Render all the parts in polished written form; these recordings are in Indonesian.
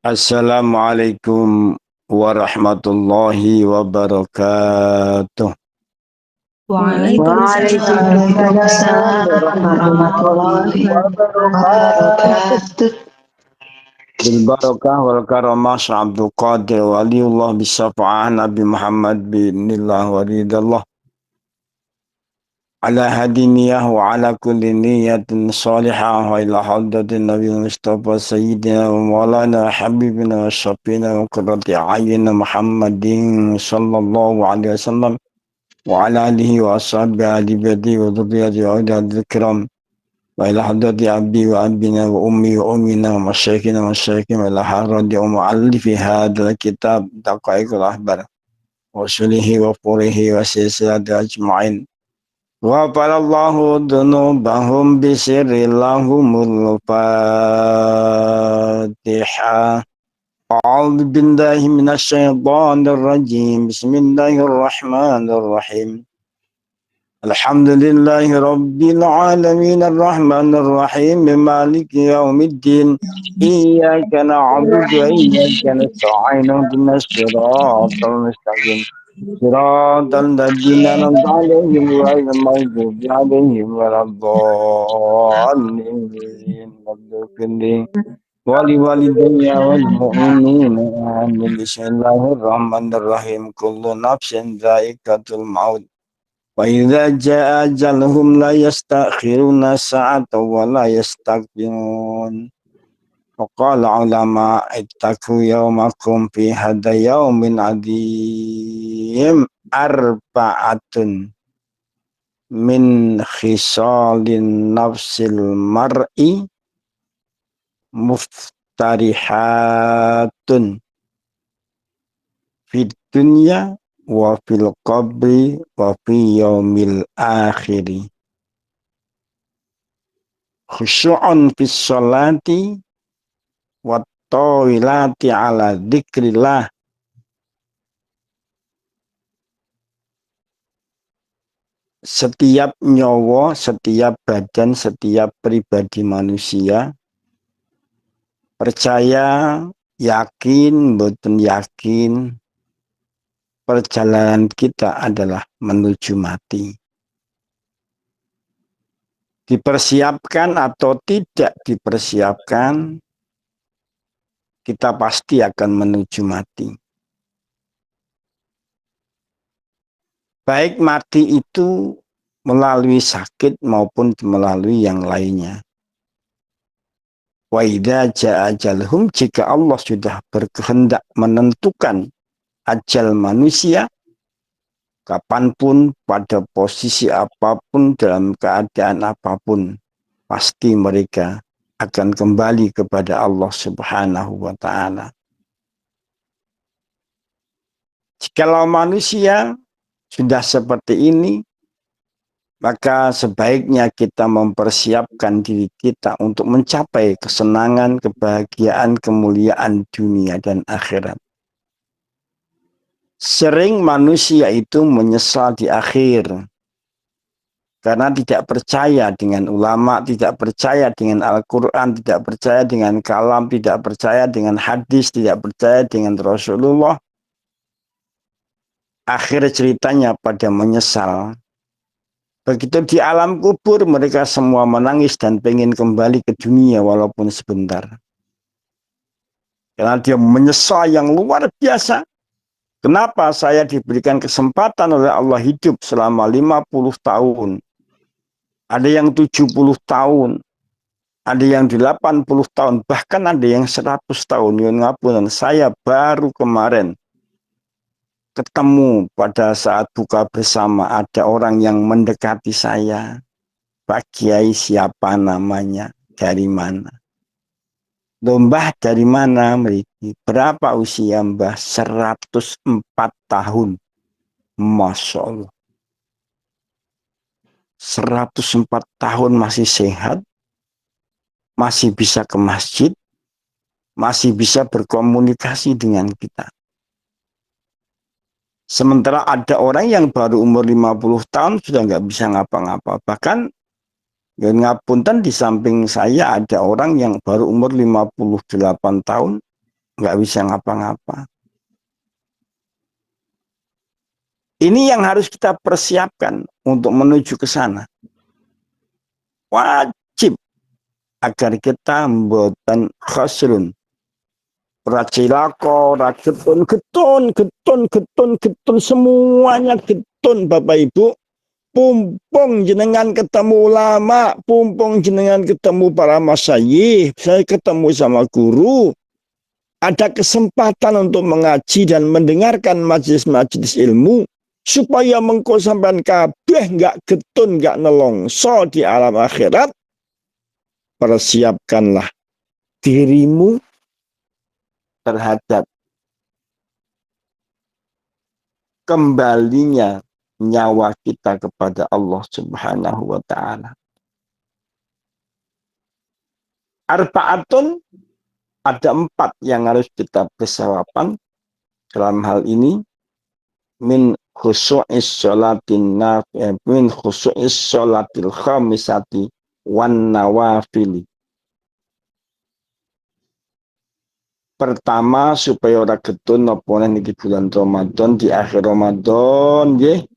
Assalamualaikum warahmatullahi wabarakatuh. Waalaikumsalam Waalaikumsalam warahmatullahi warahmatullahi wabarakatuh. wabarakatuh. Bil barakah wal karamah Abdul Qadir waliullah bisafa'ah Nabi Muhammad binillah wa ridallah ala hadiniyah wa ala kulli niyatin salihah wa ila hadratin Nabi Mustafa Sayyidina wa maulana habibina wa syafina wa qurrati a'yunina Muhammadin sallallahu alaihi wasallam wa ala alihi wa ashabihi ahli baiti wa dhurriyyati wa auladi kiram wa ila hadrati abdi wa abina wa ummi wa ummina wa masyayikhina wa masyayikhina wa ila hadrati wa mu'allifi hadzal kitab daqaiqul ahbar wa sulihi wa furihi wa silsilati ajma'in wa falallahu dunubahum bisirri lahumul fatihah. A'udzu billahi minasy syaithanir rajim. Bismillahirrahmanirrahim. Alhamdulillahi rabbil alamin arrahmanir rahim maliki yaumiddin iyyaka na'budu wa iyyaka nasta'in ihdinas siratal mustaqim siratal ladzina an'amta 'alaihim ghairil maghdubi 'alaihim waladdallin wali walidayya wal mu'minina amin bismillahirrahmanirrahim kullu nafsin dha'iqatul maut wa idza jaa ajaluhum la yastakhiruna sa'atan wa la yastaqdimun. Faqala ulama ittaqu yawmakum fi hadha yawmin adim arba'atun min khisalin nafsil mar'i muftarihatun fid dunya wa fil qabri wa fi yaumil akhiri khusyu'un fis sholati wa tawilati ala dzikrillah setiap nyawa, setiap badan, setiap pribadi manusia percaya, yakin, boten yakin perjalanan kita adalah menuju mati. Dipersiapkan atau tidak dipersiapkan, kita pasti akan menuju mati. Baik mati itu melalui sakit maupun melalui yang lainnya. Wa idza jaa ajaluhum, jika Allah sudah berkehendak menentukan ajal manusia, kapanpun, pada posisi apapun, dalam keadaan apapun, pasti mereka akan kembali kepada Allah Subhanahu wa Ta'ala. Jikalau manusia sudah seperti ini, maka sebaiknya kita mempersiapkan diri kita untuk mencapai kesenangan, kebahagiaan, kemuliaan dunia dan akhirat. Sering manusia itu menyesal di akhir karena tidak percaya dengan ulama, tidak percaya dengan Al-Quran, tidak percaya dengan kalam, tidak percaya dengan hadis, tidak percaya dengan Rasulullah. Akhir ceritanya pada menyesal. Begitu di alam kubur, mereka semua menangis dan pengen kembali ke dunia walaupun sebentar. Karena dia menyesal yang luar biasa. Kenapa saya diberikan kesempatan oleh Allah hidup selama 50 tahun? Ada yang 70 tahun, ada yang 80 tahun, bahkan ada yang 100 tahun. Yun ngapunten, saya baru kemarin ketemu pada saat buka bersama, ada orang yang mendekati saya. Pak Kiai siapa namanya? Dari mana? Loh, Mbah dari mana? Berapa usia Mbah? 104 tahun. Masya Allah. 104 tahun masih sehat, masih bisa ke masjid, masih bisa berkomunikasi dengan kita. Sementara ada orang yang baru umur 50 tahun sudah nggak bisa ngapa-ngapa. Bahkan ngapunten, di samping saya ada orang yang baru umur 58 tahun nggak bisa ngapa-ngapa. Ini yang harus kita persiapkan untuk menuju ke sana. Wajib agar kita mboten khasrun. Racilako, getun, semuanya getun Bapak Ibu. Pumpung jenengan ketemu ulama, pumpung jenengan ketemu para masyayikh, saya ketemu sama guru, ada kesempatan untuk mengaji dan mendengarkan majelis-majelis ilmu, supaya mengko sampean kabeh nggak getun, nggak nelongso di alam akhirat. Persiapkanlah dirimu terhadap kembalinya nyawa kita kepada Allah Subhanahu wa ta'ala. Arba'atun, ada 4 yang harus kita persiapkan dalam hal ini. Min khusu'is sholatin min khusu'is sholatil khamisati wan nawafili. Pertama, supaya ora getun napa niki bulan Ramadan, di akhir Ramadan nggih.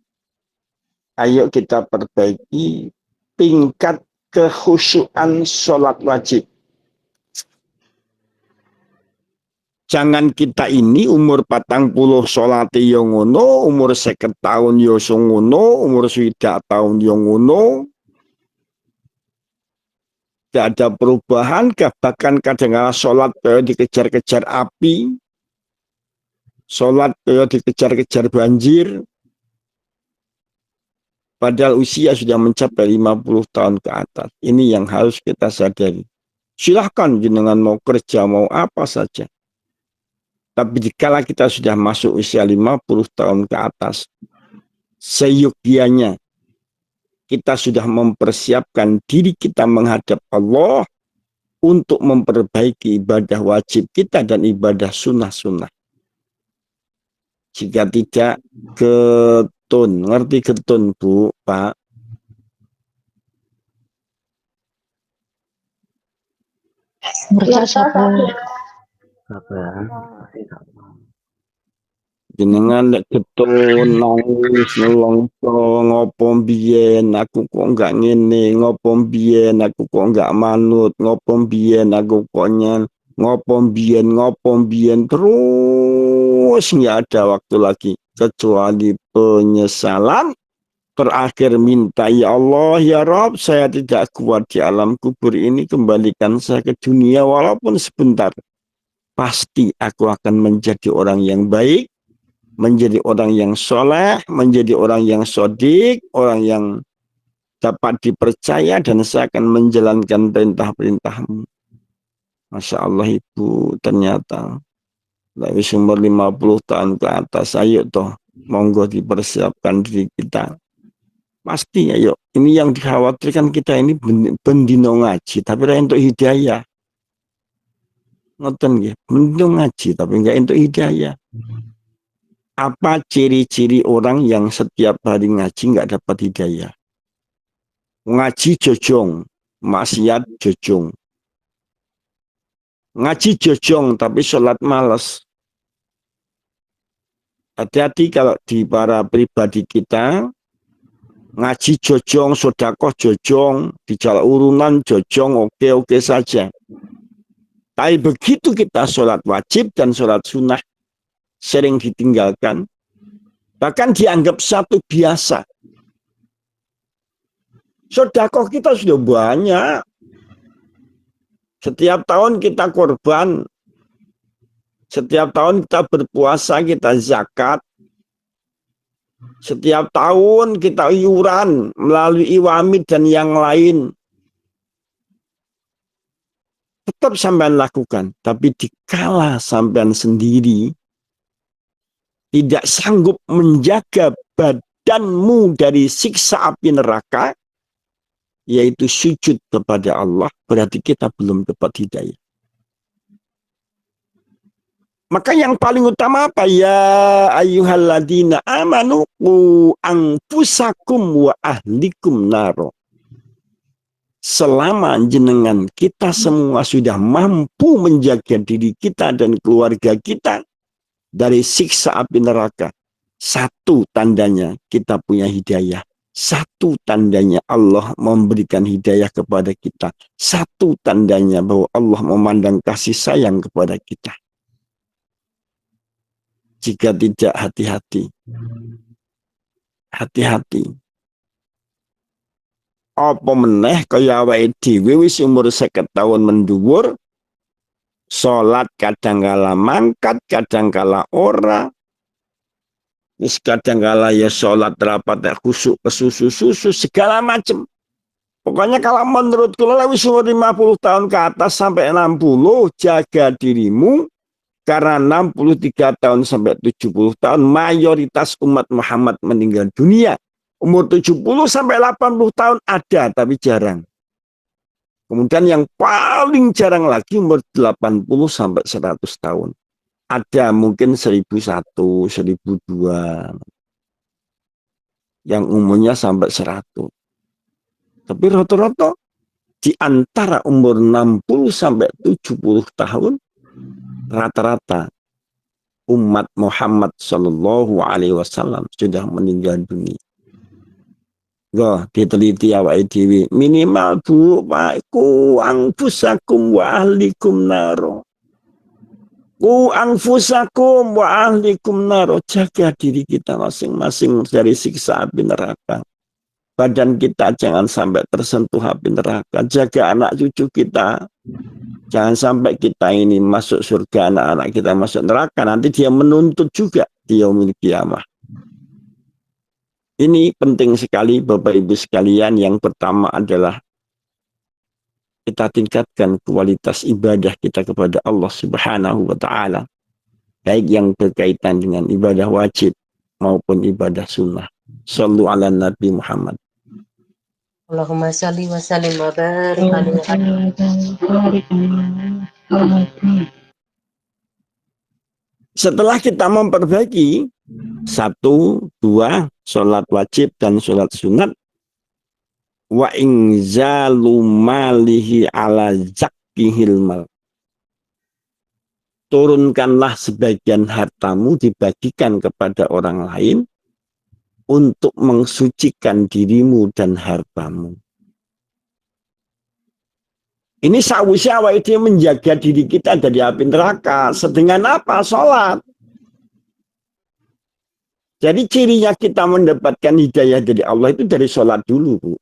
Ayo kita perbaiki tingkat kekhusyuan sholat wajib. Jangan kita ini umur 40 sholat yang ngono, umur 50 tahun yo ngono, umur 60 tahun yang ngono. Tidak ada perubahan, bahkan kadang-kadang sholat dikejar-kejar api, sholat dikejar-kejar banjir. Padahal usia sudah mencapai 50 tahun ke atas. Ini yang harus kita sadari. Silahkan jenengan mau kerja, mau apa saja. Tapi jika kita sudah masuk usia 50 tahun ke atas, seyogianya kita sudah mempersiapkan diri kita menghadap Allah untuk memperbaiki ibadah wajib kita dan ibadah sunnah-sunnah. Jika tidak, getun. Ngerti getun, Bu, Pak? Jenengan lek getun nangis nelongso ngopo mbiyen aku kok enggak ngene, ngopo mbiyen aku kok enggak manut, ngopo mbiyen aku kok ngopo mbiyen terus enggak ada waktu lagi kecuali penyesalan. Terakhir minta, ya Allah, ya Rabb, saya tidak kuat di alam kubur ini, kembalikan saya ke dunia walaupun sebentar. Pasti aku akan menjadi orang yang baik, menjadi orang yang soleh, menjadi orang yang sodik, orang yang dapat dipercaya, dan saya akan menjalankan perintah-perintahmu. Masya Allah Ibu, ternyata dari umur 50 tahun ke atas, ayo toh, monggo dipersiapkan diri kita. Pasti ayo, ini yang dikhawatirkan kita ini bendino ngaji, tapi untuk hidayah. Ngoten nggih, bendino ngaji, tapi enggak untuk hidayah. Apa ciri-ciri orang yang setiap hari ngaji nggak dapat hidayah? Ngaji jojong, maksiat jojong. Ngaji jojong tapi sholat malas. Hati-hati kalau di para pribadi kita, ngaji jojong, sodakoh jojong, di jalan urunan jojong, oke-oke saja. Tapi begitu kita sholat wajib dan sholat sunnah, sering ditinggalkan, bahkan dianggap satu biasa. Sedekah kita sudah banyak. Setiap tahun kita korban, setiap tahun kita berpuasa, kita zakat, setiap tahun kita iuran melalui iwamid dan yang lain. Tetap sampean lakukan, tapi dikala sampean sendiri tidak sanggup menjaga badanmu dari siksa api neraka, yaitu sujud kepada Allah, berarti kita belum dapat hidayah. Maka yang paling utama apa? Ya ayyuhalladzina amanu qu anfusakum wa ahlikum naro. selama jenengan kita semua sudah mampu menjaga diri kita dan keluarga kita dari siksa api neraka, satu tandanya kita punya hidayah. Satu tandanya Allah memberikan hidayah kepada kita. Satu tandanya bahwa Allah memandang kasih sayang kepada kita. Jika tidak hati-hati. Hati-hati. Apa meneh kaya awake dhewe wis umur 50 tahun mendhuwur, salat kadangkala mangkat, kadangkala ora. Wis kadangkala ya salat rapat khusuk kesusu-susu segala macam. Pokoknya kalau menurut kula wis umur 50 tahun ke atas sampai 60, jaga dirimu karena 63 tahun sampai 70 tahun mayoritas umat Muhammad meninggal dunia. Umur 70 sampai 80 tahun ada tapi jarang. Kemudian yang paling jarang lagi umur 80 sampai 100 tahun. Ada mungkin 1001, 1002 yang umurnya sampai 100. Tapi rata-rata di antara umur 60 sampai 70 tahun rata-rata umat Muhammad Shallallahu Alaihi Wasallam sudah meninggal dunia. Loh, diteliti awake dhewe minimal bu Pak ku anfusakum wa ahlikum naro. Ku anfusakum wa ahlikum naro. Jaga diri kita masing-masing dari siksa api neraka. Badan kita jangan sampai tersentuh api neraka. Jaga anak cucu kita. Jangan sampai kita ini masuk surga, anak-anak kita masuk neraka. Nanti dia menuntut juga di yaumil qiyamah. Ini penting sekali Bapak Ibu sekalian. Yang pertama adalah kita tingkatkan kualitas ibadah kita kepada Allah Subhanahu wa Ta'ala, baik yang berkaitan dengan ibadah wajib maupun ibadah sunnah. Shallu ala Nabi Muhammad. Allahumma salli wa sallim wa barik alaihi. Setelah kita memperbaiki 1, 2 sholat wajib dan sholat sunat, wa inzalu malihi ala zakihil mal. Turunkanlah sebagian hartamu dibagikan kepada orang lain untuk mensucikan dirimu dan hartamu. Ini sawise awake dhewe menjaga diri kita dari api neraka. Sedangkan apa? Sholat. Jadi cirinya kita mendapatkan hidayah dari Allah itu dari sholat dulu, Bu.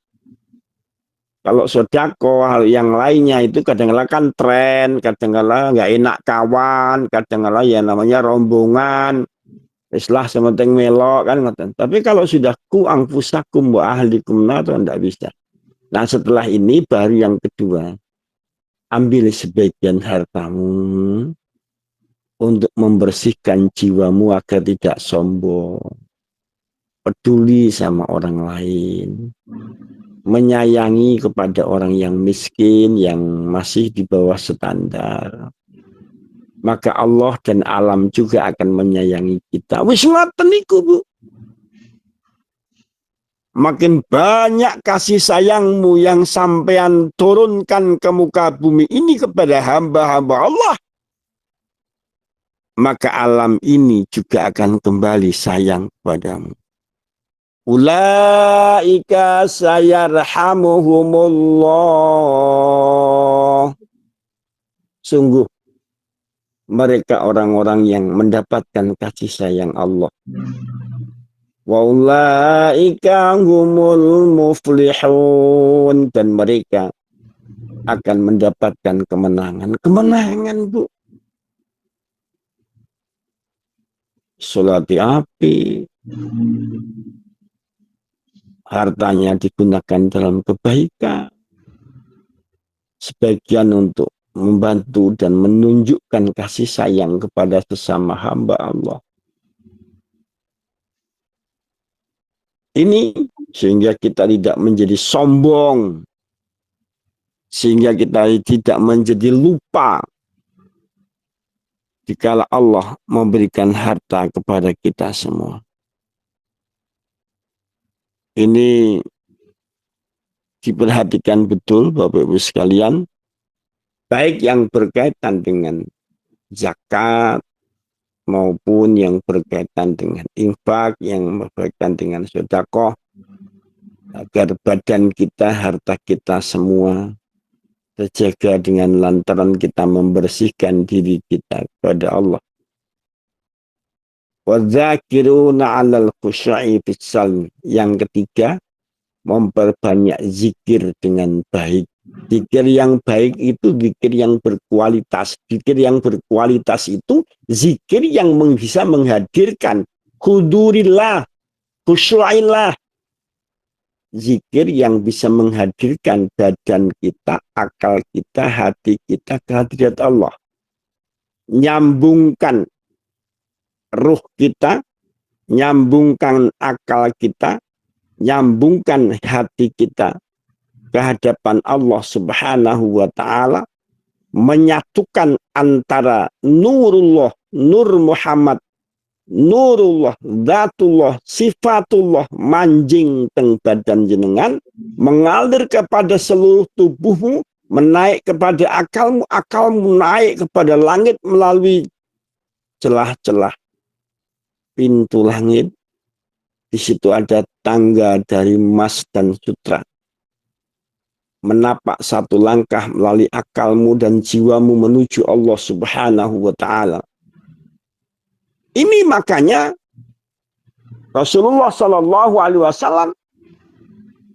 Kalau sodako, hal yang lainnya itu kadang-kadang kan tren, kadang-kadang nggak enak kawan, kadang-kadang ya namanya rombongan, islah sementing melok kan. Tapi kalau sudah ku anfusakum wa ahlikum nar tidak bisa. Nah setelah ini baru yang kedua, ambil sebagian hartamu untuk membersihkan jiwamu agar tidak sombong, peduli sama orang lain, menyayangi kepada orang yang miskin, yang masih di bawah standar. Maka Allah dan alam juga akan menyayangi kita. Wis ngoten niku, Bu. Makin banyak kasih sayangmu yang sampean turunkan ke muka bumi ini kepada hamba-hamba Allah, maka alam ini juga akan kembali sayang kepadamu. Ulaika sayarhamuhumullah. Sungguh mereka orang-orang yang mendapatkan kasih sayang Allah. Wa ulaika humul muflihun, dan mereka akan mendapatkan kemenangan. Kemenangan, Bu. Sulati api, hartanya digunakan dalam kebaikan, sebagian untuk membantu dan menunjukkan kasih sayang kepada sesama hamba Allah. Ini sehingga kita tidak menjadi sombong, sehingga kita tidak menjadi lupa dikala Allah memberikan harta kepada kita semua. Ini diperhatikan betul Bapak Ibu sekalian, baik yang berkaitan dengan zakat maupun yang berkaitan dengan infak, yang berkaitan dengan sedekah, agar badan kita, harta kita semua terjaga dengan lantaran kita membersihkan diri kita kepada Allah. Wadzakiruna 'alal khusyu'i fis-salm. Yang ketiga, memperbanyak zikir dengan baik. Zikir yang baik itu zikir yang berkualitas. Zikir yang berkualitas itu zikir yang bisa menghadirkan hudurillah, khusyu'illah. Zikir yang bisa menghadirkan badan kita, akal kita, hati kita ke hadirat Allah. Nyambungkan ruh kita, nyambungkan akal kita, nyambungkan hati kita ke hadapan Allah Subhanahu wa Ta'ala, menyatukan antara nurullah, nur Muhammad, nurullah, zatullah, sifatullah, manjing teng badan jenengan, mengalir kepada seluruh tubuhmu, menaik kepada akalmu, akalmu naik kepada langit melalui celah-celah pintu langit. Di situ ada tangga dari emas dan sutra. Menapak satu langkah melalui akalmu dan jiwamu menuju Allah Subhanahu wa Ta'ala. Ini makanya Rasulullah Shallallahu Alaihi Wasallam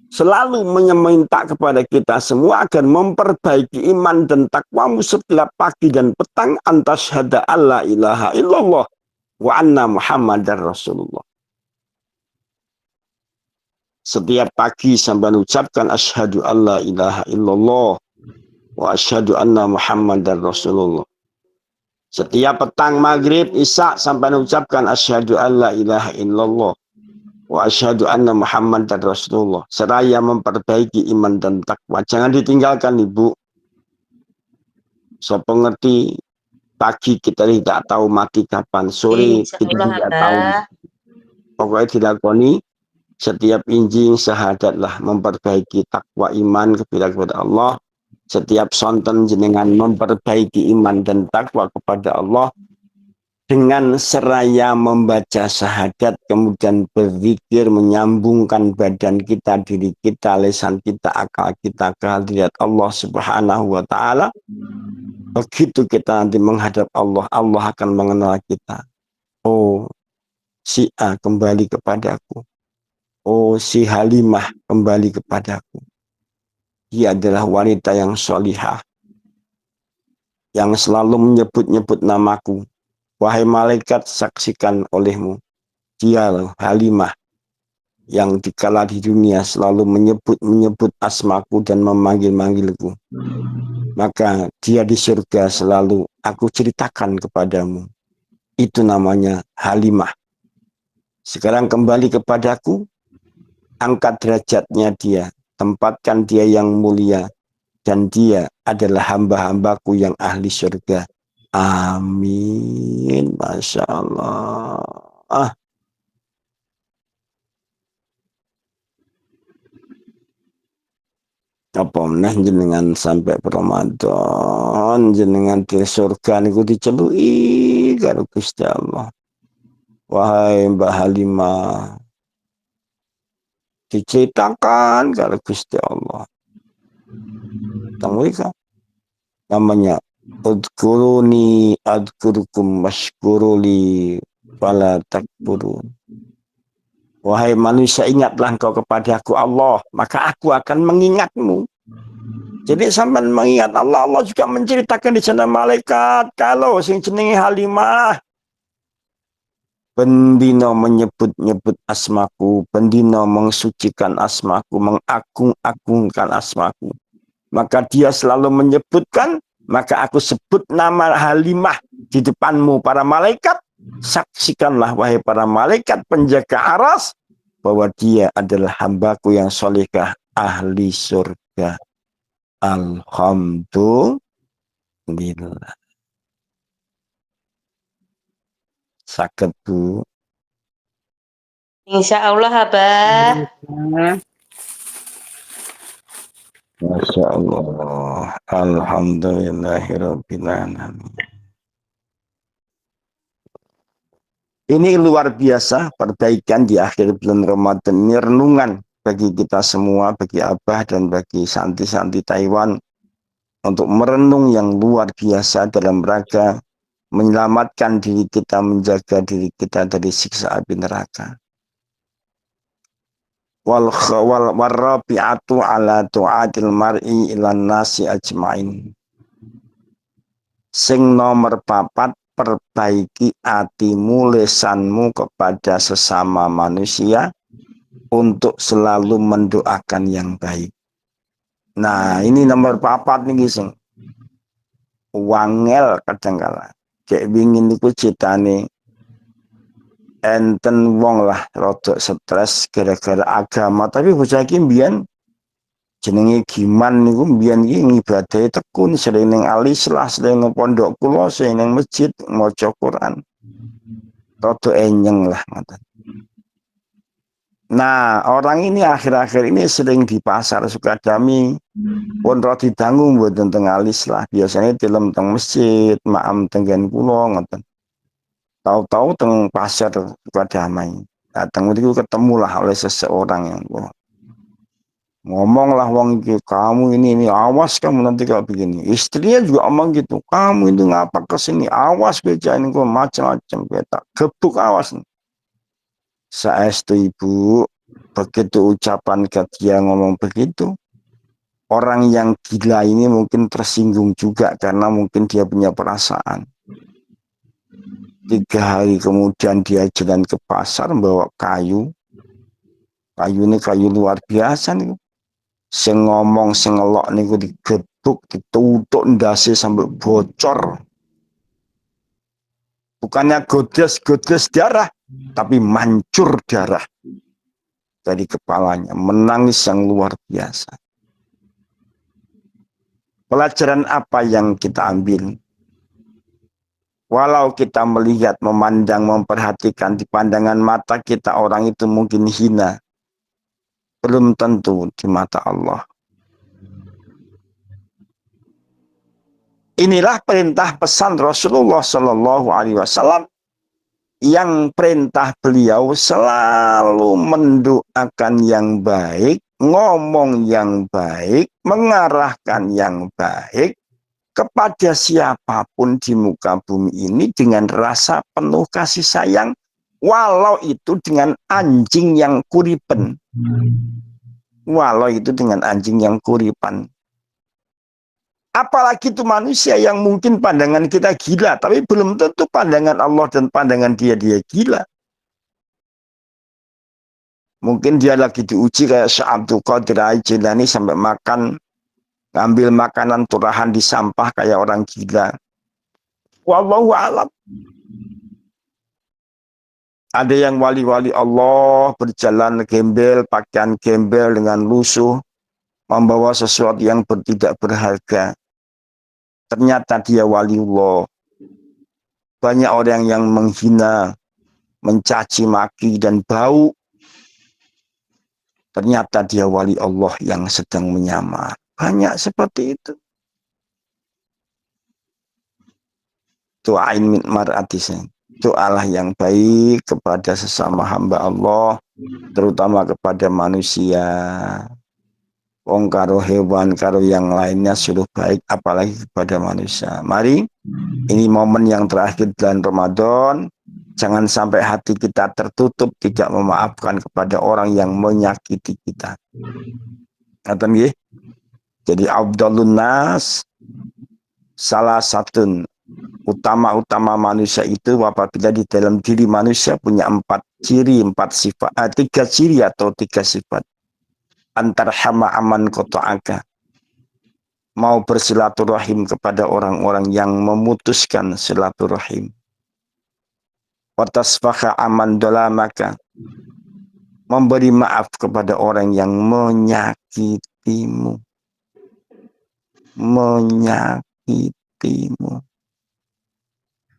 selalu meminta kepada kita semua agar memperbaiki iman dan takwamu setiap pagi dan petang, antasyhada alla ilaha illallah wa anna Muhammadar Rasulullah. Setiap pagi sampai mengucapkan asyhadu alla ilaha illallah wa asyhadu anna Muhammadar Rasulullah. Setiap petang, maghrib, isya sampai mengucapkan asyhadu alla ilaha illallah wa asyhadu anna Muhammadar Rasulullah. Seraya memperbaiki iman dan takwa. Jangan ditinggalkan, Ibu. So pengerti, pagi kita tidak tahu mati kapan, sore kita tidak tahu. Pokoknya dilakoni setiap injing syahadatlah, memperbaiki takwa iman kepada Allah. Setiap sonten jenengan memperbaiki iman dan takwa kepada Allah dengan seraya membaca syahadat, kemudian berzikir, menyambungkan badan kita, diri kita, lisan kita, akal kita ke hadirat Allah Subhanahu wa Ta'ala. Begitu kita nanti menghadap Allah, Allah akan mengenal kita. Oh, si A kembali kepadaku. Oh, si Halimah kembali kepadaku. Dia adalah wanita yang sholihah, yang selalu menyebut-nyebut namaku. Wahai malaikat, saksikan olehmu. Dia Halimah yang dikala di dunia selalu menyebut asmaku dan memanggil-manggilku. Maka dia di surga selalu aku ceritakan kepadamu. Itu namanya Halimah. Sekarang kembali kepadaku, angkat derajatnya dia, tempatkan dia yang mulia, dan dia adalah hamba-hambaku yang ahli surga. Amin. Masya Allah. Apa meneh jenengan sampai Ramadan, jenengan di surga niku dicelui karo Gusti Allah. Wahai Mbah Halimah, diceritakan karo Gusti Allah. Tahu namanya udkuruni adkurukum washkuruli fala takfurun. Wahai manusia, ingatlah engkau kepadaku Allah, maka aku akan mengingatmu. Jadi sampai mengingat Allah, Allah juga menceritakan di sana malaikat, kalau sing jenenge Halimah bendino menyebut-nyebut asmaku, bendino mensucikan asmaku, mengagung-agungkan asmaku. Maka dia selalu menyebutkan, maka aku sebut nama Halimah di depanmu para malaikat. Saksikanlah wahai para malaikat penjaga aras, bahwa dia adalah hambaku yang solehah, ahli surga. Alhamdulillah. Sakit, Bu. Insya Allah, Abah. Masya Allah. Alhamdulillahirabbil alamin. Ini luar biasa perbaikan di akhir bulan Ramadan ini, renungan bagi kita semua, bagi Abah dan bagi santi-santi Taiwan untuk merenung yang luar biasa dalam rangka menyelamatkan diri kita, menjaga diri kita dari siksa api neraka. Warrabi'atu ala tu'atil mar'i ilan nasi ajmain. Sing nomor papat, perbaiki hatimu, lesanmu kepada sesama manusia untuk selalu mendoakan yang baik. Nah, ini nomor papat nih, sing wangel kadangkala. Kayak wingin niku citane enten wong lah rodok stres gara-gara agama, tapi bocah iki mbiyen jenenge Giman niku mbiyen iki ngibadahi tekun, sering ning alislah, sering ning pondok kula, sering ning masjid maca Quran. Rodok enyeng lah ngoten. Nah, orang ini akhir-akhir ini sering di pasar Sukadami pun rada didangu mboten teng alis lah. Biasanya tilem teng masjid, maam tenggen kula ngoten. Tahu-tahu teng pasar Sukadamai. Datang itu ketemulah oleh seseorang yang ngomonglah wong itu, kamu ini awas kamu nanti kalau begini. Istrinya juga omong gitu, kamu itu ngapa kesini, awas beja ini kok macam-macam beta gebuk awas nih. Saestu ibu, begitu ucapan ke dia ngomong begitu, orang yang gila ini mungkin tersinggung juga karena mungkin dia punya perasaan. 3 hari kemudian dia jalan ke pasar bawa kayu. Kayu ini kayu luar biasa nih. Sing ngomong sing ngelok niku digebuk, ditutuk ndase sampai bocor. Bukannya godes darah, tapi mancur darah dari kepalanya, menangis yang luar biasa. Pelajaran apa yang kita ambil? Walau kita melihat, memandang, memperhatikan di pandangan mata kita orang itu mungkin hina, belum tentu di mata Allah. Inilah perintah pesan Rasulullah Shallallahu Alaihi Wasallam, yang perintah beliau selalu mendoakan yang baik, ngomong yang baik, mengarahkan yang baik kepada siapapun di muka bumi ini dengan rasa penuh kasih sayang, walau itu dengan anjing yang kuripen. Walau itu dengan anjing yang kuripan. Apalagi itu manusia yang mungkin pandangan kita gila, tapi belum tentu pandangan Allah dan pandangan dia gila. Mungkin dia lagi diuji kayak Syekh Abdul Qadir Al-Jilani sampai makan, ngambil makanan turahan di sampah kayak orang gila. Wallahu a'lam. Ada yang wali-wali Allah berjalan gembel, pakaian gembel dengan lusuh, membawa sesuatu yang tidak berharga. Ternyata dia waliullah. Banyak orang yang menghina, mencaci maki dan bau. Ternyata dia wali Allah yang sedang menyamar. Banyak seperti itu. Doain min mar'atisnya. Doalah yang baik kepada sesama hamba Allah, terutama kepada manusia. Wong karo hewan, karo yang lainnya suruh baik, apalagi kepada manusia. Mari, ini momen yang terakhir bulan Ramadan. Jangan sampai hati kita tertutup, tidak memaafkan kepada orang yang menyakiti kita. Ngaten nggih? Jadi Abdulun Nas, salah satu utama manusia itu apabila di dalam diri manusia punya 4 ciri, 4 sifat, 3 ciri atau 3 sifat. Antarhama aman qata'aka, mau bersilaturahim kepada orang-orang yang memutuskan silaturahim. Watasfaha aman dolamaka, memberi maaf kepada orang yang menyakitimu.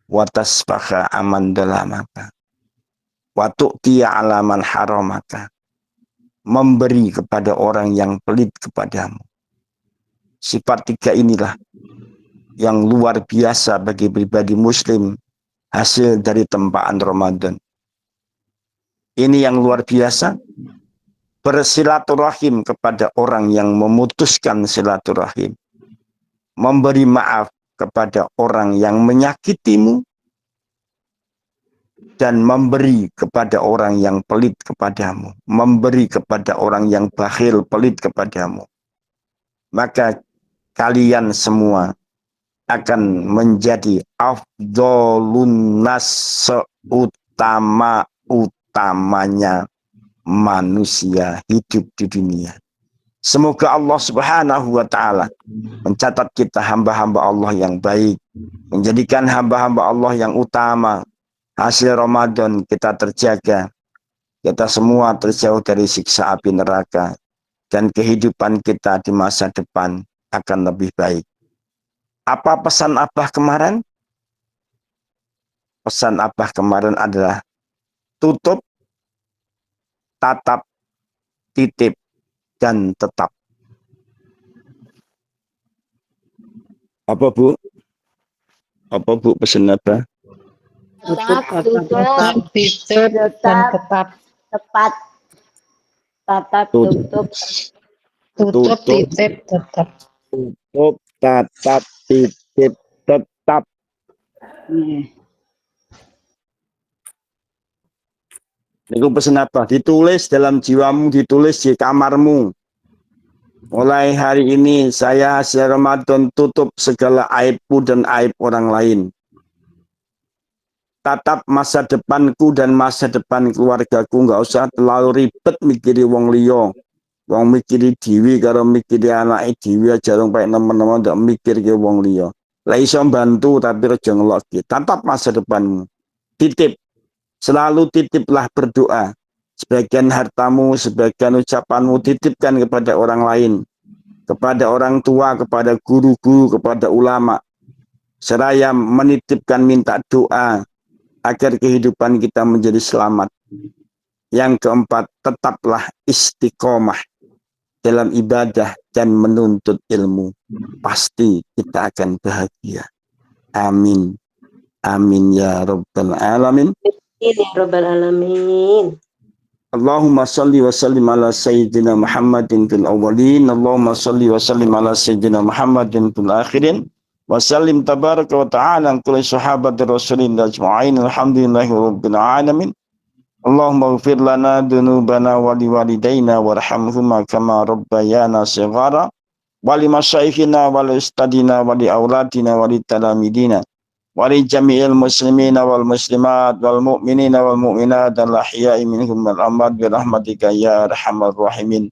Watasfaha aman dolamaka, watu'tiya alaman haramaka, memberi kepada orang yang pelit kepadamu. Sifat tiga inilah yang luar biasa bagi pribadi muslim hasil dari tempaan Ramadan. Ini yang luar biasa, bersilaturahim kepada orang yang memutuskan silaturahim, memberi maaf kepada orang yang menyakitimu, dan memberi kepada orang yang pelit kepadamu, memberi kepada orang yang bakhil pelit kepadamu. Maka kalian semua akan menjadi afdolun nas, seutama-utamanya manusia hidup di dunia. Semoga Allah Subhanahu wa Ta'ala mencatat kita hamba-hamba Allah yang baik, menjadikan hamba-hamba Allah yang utama. Hasil Ramadan kita terjaga, kita semua terjauh dari siksa api neraka, dan kehidupan kita di masa depan akan lebih baik. Apa pesan Abah kemarin? Pesan Abah kemarin adalah tutup, tatap, titip, dan tetap. Apa Bu? Apa Bu pesan Abah? Tutup, Tutup, titip, dan tetap. tepat, tatap, tutup, Tutup, titip, tetap. Tutup, tatap, titip, tetap. Itu pesan apa? Ditulis dalam jiwamu, ditulis di kamarmu. Mulai hari ini saya hasil Ramadan tutup segala aibku dan aib orang lain. Tatap masa depanku dan masa depan keluargaku, nggak usah terlalu ribet mikiri wong liya. Wong mikiri dhewe karo mikiri anake dhewe aja rong paek nemen-nemen ndak mikir ke wong liya. Lah iso bantu tapi aja ngeloki. Tatap masa depanmu. Titip. Selalu titiplah berdoa. Sebagian hartamu, sebagian ucapanmu titipkan kepada orang lain. Kepada orang tua, kepada guru-guru, kepada ulama. Seraya menitipkan minta doa agar kehidupan kita menjadi selamat. Yang keempat, tetaplah istiqomah dalam ibadah dan menuntut ilmu. Pasti kita akan bahagia. Amin. Amin ya rabbal alamin. ya Rabbal Alamin. Allahumma salli wa sallim ala sayyidina Muhammadin fil awwalin. Allahumma salli wa sallim ala sayyidina Muhammadin fil akhirin. Wa sallim tabaraka wa ta'ala an kulli sahabati rasulillah ajma'in. Alhamdulillahi rabbil alamin. Allahumma ighfir lana dunubana wa liwalidayna warhamhuma kama rabbayana shighara wa li masyayikhina wa li ustadina wa li auladina wa li talamidina wa li jami'il muslimina wal muslimat wal mu'minina wal mu'minat al ahya'i minhum wal amwat bi rahmatika ya arhamar rahimin.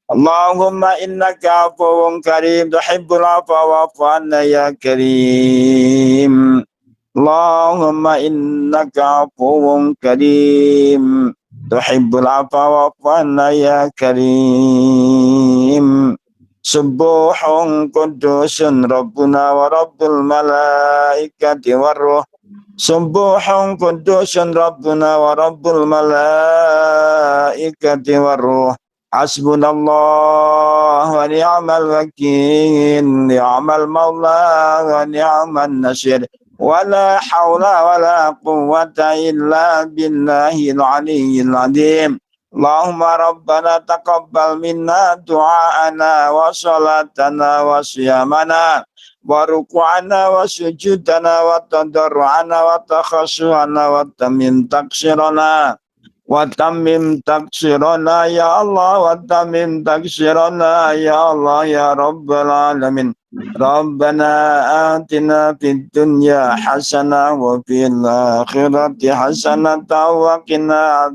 Allahumma innaka afuwwun karim tuhibbul afwa wa'fu anna ya karim. Allahumma innaka afuwwun karim tuhibbul afwa wa'fu anna ya karim. Subuhun kudusun Rabbuna wa Rabbul malaikati warruh. Subuhun kudusun Rabbuna wa Rabbul malaikati warruh. Hasbunallah wa ni'mal wakil, ni'mal maula wa ni'mal nasir. Wala hawla wala quwwata illa billahil aliyyil azim. Allahumma rabbana taqabbal minna du'aana wa salatana wa siyamana wa ruku'ana wa sujudana wa tadarru'ana wa takhassu'ana wa tamim taksirana wa tamim taksirana ya Allah wa tamim taksirana ya Allah ya Rabbal alamin. Rabbana atina fid dunya hasanah wa fil akhirati hasanah wa qina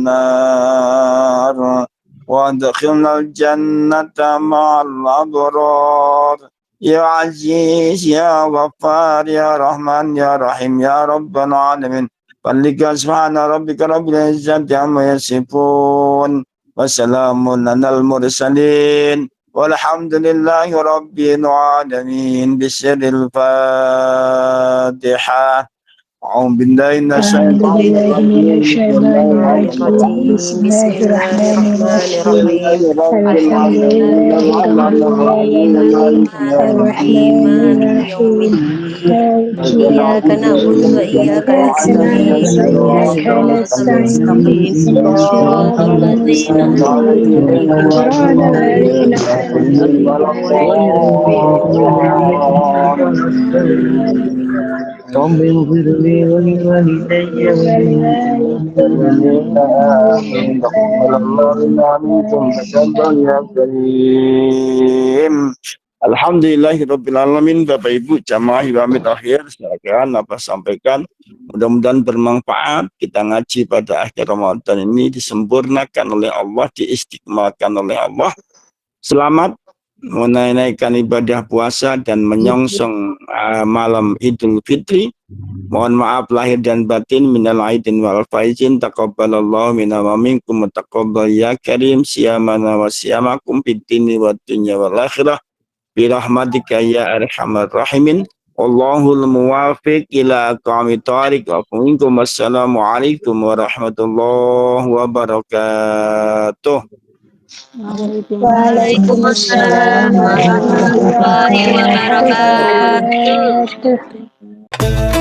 adzabannar wa adkhilnal jannata ma'al abrar ya aziz ya ghaffar ya rahman ya rahim ya rabbal alamin. Balligha subhana rabbika rabbil izzati amma yasifun wa salamun alal mursalin walhamdulillahi rabbil alamin. Bismillahil Fatihah. أعوذ بالله من أعوذ الشيطان بالله من الرجيم بسم الشيطان الله الرجيم بسم الرجيم بسم الله الله الرحمن الرحمن الرحيم الرحيم رب الحمد الحمد لله العالمين لله الرحمن رب الرحيم الرحمن العالمين الرحيم الرحمن مالك يوم الرحيم الدين مالك يوم إياك نعبد الدين وإياك إياك نعبد نستعين اهدنا وإياك الصراط نستعين المستقيم اهدنا صراط الصراط الذين أنعمت المستقيم عليهم غير صراط المغضوب الذين أنعمت عليهم عليهم ولا غير المغضوب عليهم الضالين ولا الضالين رب اغفر لي ولوالدي آمين تقبل الله منا ومنكم تقبل يا كريم. Alhamdulillahirabbil alamin. Bapak Ibu jamaah Iwamit akhir, silakan apa sampaikan. Mudah-mudahan bermanfaat. Kita ngaji pada akhir Ramadan ini disempurnakan oleh Allah, diistiqmalkan oleh Allah. Selamat menunaikan ibadah puasa dan menyongsong malam Idul Fitri. Mohon maaf lahir dan batin, minal aidin wal faizin, taqabbalallahu minna wa minkum, taqabbal ya karim, siyamana wa siyamakum fid dini wa dunya wal akhirah birahmatika ya arhamar rahimin. Wallahul muwafiq ila aqwamit thariq. Wa minkum. Assalamualaikum warahmatullahi wabarakatuh. Waalaikumsalam Waalaikumsalam warahmatullahi warahmatullahi wabarakatuh. wabarakatuh.